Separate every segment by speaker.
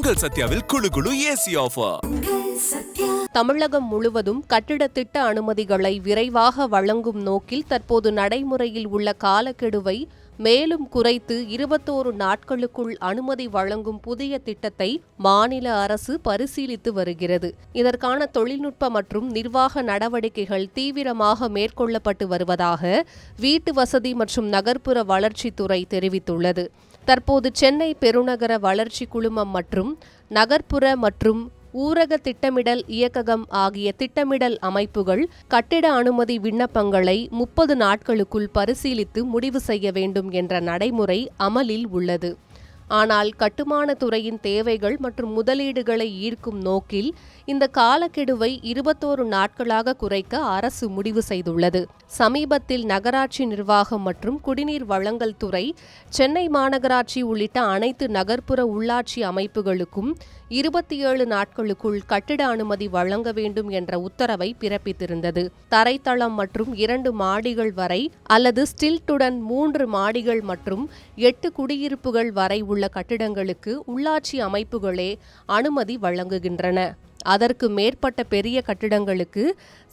Speaker 1: உங்கள் சத்யாவில் குளு குளு ஏசி ஆஃபர்.
Speaker 2: தமிழகம் முழுவதும் கட்டிட திட்ட அனுமதிகளை விரைவாக வழங்கும் நோக்கில் தற்போது நடைமுறையில் உள்ள காலக்கெடுவை மேலும் குறைத்து 21 நாட்களுக்குள் அனுமதி வழங்கும் புதிய திட்டத்தை மாநில அரசு பரிசீலித்து வருகிறது. இதற்கான தொழில்நுட்ப மற்றும் நிர்வாக நடவடிக்கைகள் தீவிரமாக மேற்கொள்ளப்பட்டு வருவதாக வீட்டு வசதி மற்றும் நகர்ப்புற வளர்ச்சித்துறை தெரிவித்துள்ளது. தற்போது சென்னை பெருநகர வளர்ச்சி குழுமம் மற்றும் நகர்ப்புற மற்றும் ஊரக திட்டமிடல் இயக்ககம் ஆகிய திட்டமிடல் அமைப்புகள் கட்டிட அனுமதி விண்ணப்பங்களை 30 நாட்களுக்குள் பரிசீலித்து முடிவு செய்ய வேண்டும் என்ற நடைமுறை அமலில் உள்ளது. ஆனால் கட்டுமான துறையின் தேவைகள் மற்றும் முதலீடுகளை ஈர்க்கும் நோக்கில் இந்த காலக்கெடுவை 21 நாட்களாக குறைக்க அரசு முடிவு செய்துள்ளது. சமீபத்தில் நகராட்சி நிர்வாகம் மற்றும் குடிநீர் வழங்கல் துறை சென்னை மாநகராட்சி உள்ளிட்ட அனைத்து நகர்ப்புற உள்ளாட்சி அமைப்புகளுக்கும் 27 நாட்களுக்குள் கட்டிட அனுமதி வழங்க வேண்டும் என்ற உத்தரவை பிறப்பித்திருந்தது. தரைத்தளம் மற்றும் 2 மாடிகள் வரை அல்லது ஸ்டில்ட்டுடன் 3 மாடிகள் மற்றும் 8 குடியிருப்புகள் வரை உள்ள கட்டிடங்களுக்கு உள்ளாட்சி அமைப்புகளே அனுமதி வழங்குகின்றன. அதற்கு மேற்பட்ட பெரிய கட்டிடங்களுக்கு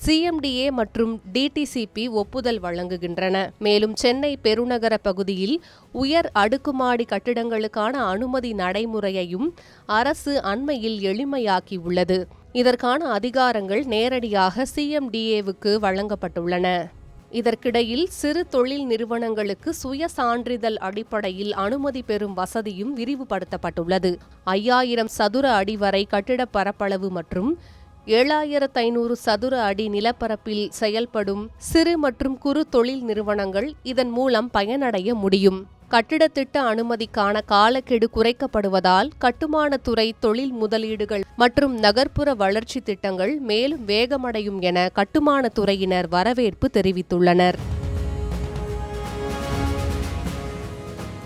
Speaker 2: CMDA மற்றும் DTCP ஒப்புதல் வழங்குகின்றன. மேலும் சென்னை பெருநகர பகுதியில் உயர் அடுக்குமாடி கட்டிடங்களுக்கான அனுமதி நடைமுறையையும் அரசு அண்மையில் எளிமையாக்கியுள்ளது. இதற்கான அதிகாரங்கள் நேரடியாக CMDAவுக்கு வழங்கப்பட்டுள்ளன. இதற்கிடையில் சிறு தொழில் நிறுவனங்களுக்கு சுய சான்றிதழ் அடிப்படையில் அனுமதி பெறும் வசதியும் விரிவுபடுத்தப்பட்டுள்ளது. 5000 சதுர அடி வரை கட்டிட பரப்பளவு மற்றும் 7500 சதுர அடி நிலப்பரப்பில் செயல்படும் சிறு மற்றும் குறு தொழில் நிறுவனங்கள் இதன் மூலம் பயனடைய முடியும். கட்டிட திட்ட அனுமதிக்கான காலக்கெடு குறைக்கப்படுவதால் கட்டுமானத்துறை தொழில் முதலீடுகள் மற்றும் நகர்ப்புற வளர்ச்சி திட்டங்கள் மேலும் வேகமடையும் என கட்டுமானத்துறையினர் வரவேற்பு தெரிவித்துள்ளனர்.